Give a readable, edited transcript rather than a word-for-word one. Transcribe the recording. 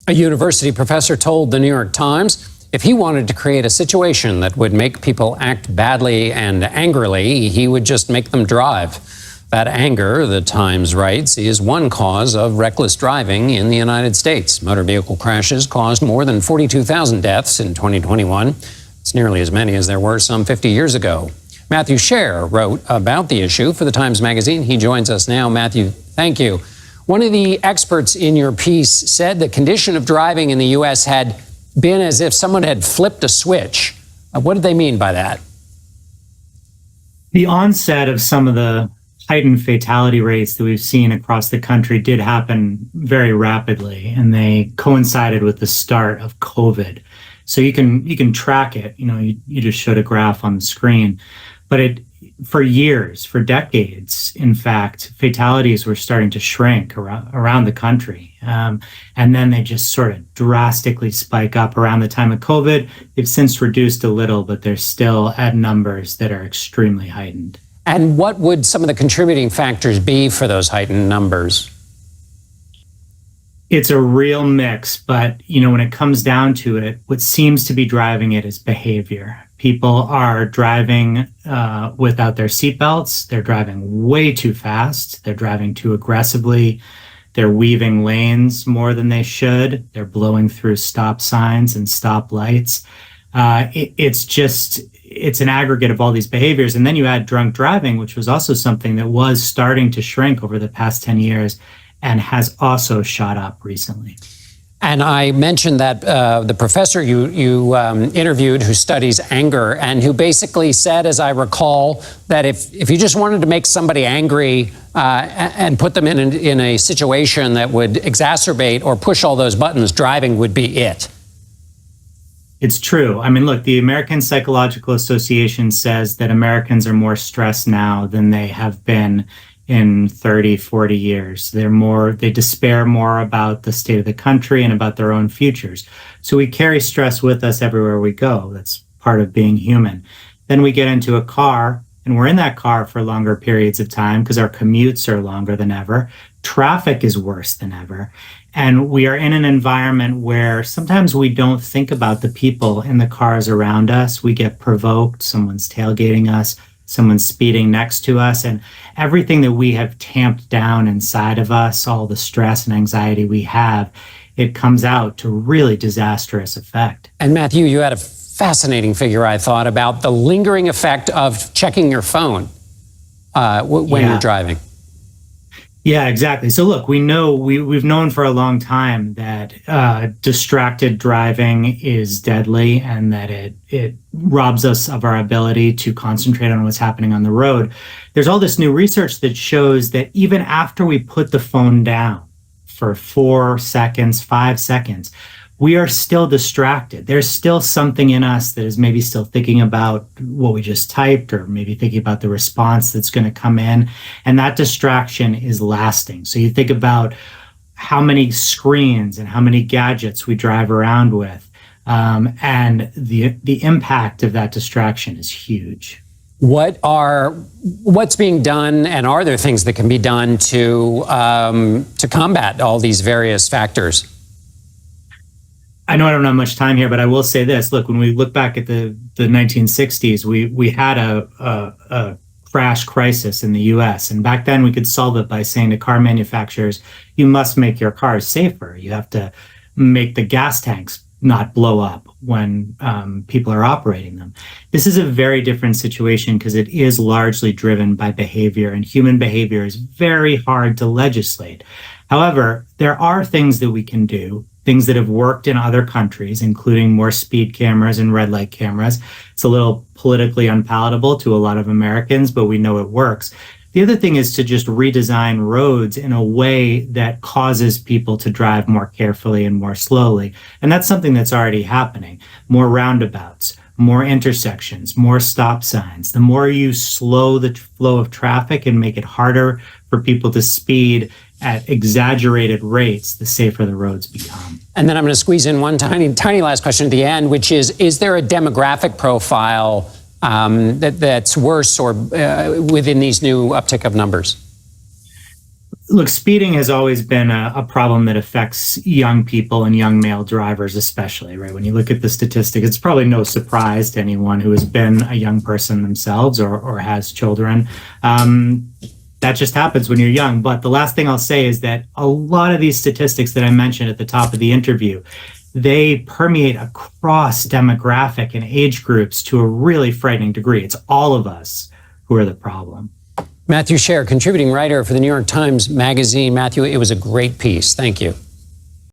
A university professor told the New York Times if he wanted to create a situation that would make people act badly and angrily, he would just make them drive. That anger, the Times writes, is one cause of reckless driving in the United States. Motor vehicle crashes caused more than 42,000 deaths in 2021. It's nearly as many as there were some 50 years ago. Matthew Shaer wrote about the issue for the Times Magazine. He joins us now. Matthew, thank you. One of the experts in your piece said the condition of driving in the U.S. had been as if someone had flipped a switch. What did they mean by that? The onset of some of the heightened fatality rates that we've seen across the country did happen very rapidly, and they coincided with the start of COVID. So you can track it. You just showed a graph on the screen, but for years, for decades, in fact, fatalities were starting to shrink around the country. And then they just sort of drastically spike up around the time of COVID. They've since reduced a little, but they're still at numbers that are extremely heightened. And what would some of the contributing factors be for those heightened numbers? It's a real mix, but when it comes down to it, what seems to be driving it is behavior. People are driving without their seatbelts. They're driving way too fast. They're driving too aggressively. They're weaving lanes more than they should. They're blowing through stop signs and stop lights. It's an aggregate of all these behaviors. And then you add drunk driving, which was also something that was starting to shrink over the past 10 years and has also shot up recently. And I mentioned that the professor you interviewed who studies anger and who basically said, as I recall, that if you just wanted to make somebody angry and put them in a situation that would exacerbate or push all those buttons, driving would be it. It's true. I mean, look, the American Psychological Association says that Americans are more stressed now than they have been in 30, 40 years. They despair more about the state of the country and about their own futures. So we carry stress with us everywhere we go. That's part of being human. Then we get into a car, and we're in that car for longer periods of time because our commutes are longer than ever. Traffic is worse than ever. And we are in an environment where sometimes we don't think about the people in the cars around us. We get provoked, someone's tailgating us, someone's speeding next to us, and everything that we have tamped down inside of us, all the stress and anxiety we have, it comes out to really disastrous effect. And Matthew, you had a fascinating figure, I thought, about the lingering effect of checking your phone when you're driving. Yeah, exactly. So look, we've known for a long time that distracted driving is deadly and that it robs us of our ability to concentrate on what's happening on the road. There's all this new research that shows that even after we put the phone down for 4 seconds, 5 seconds, we are still distracted. There's still something in us that is maybe still thinking about what we just typed or maybe thinking about the response that's going to come in. And that distraction is lasting. So you think about how many screens and how many gadgets we drive around with. And the impact of that distraction is huge. What's being done, and are there things that can be done to combat all these various factors? I know I don't have much time here, but I will say this. Look, when we look back at the 1960s, we had a crash crisis in the U.S. And back then we could solve it by saying to car manufacturers, you must make your cars safer. You have to make the gas tanks not blow up when people are operating them. This is a very different situation because it is largely driven by behavior, and human behavior is very hard to legislate. However, there are things that we can do, things that have worked in other countries, including more speed cameras and red light cameras. It's a little politically unpalatable to a lot of Americans, but we know it works. The other thing is to just redesign roads in a way that causes people to drive more carefully and more slowly. And that's something that's already happening. More roundabouts, more intersections, more stop signs. The more you slow the flow of traffic and make it harder for people to speed at exaggerated rates, the safer the roads become. And then I'm going to squeeze in one tiny last question at the end, which is there a demographic profile that's worse or within these new uptick of numbers? Look, speeding has always been a problem that affects young people and young male drivers, especially, right? When you look at the statistic, it's probably no surprise to anyone who has been a young person themselves or has children. That just happens when you're young. But the last thing I'll say is that a lot of these statistics that I mentioned at the top of the interview, they permeate across demographic and age groups to a really frightening degree. It's all of us who are the problem. Matthew Sher, contributing writer for the New York Times Magazine. Matthew, it was a great piece. Thank you.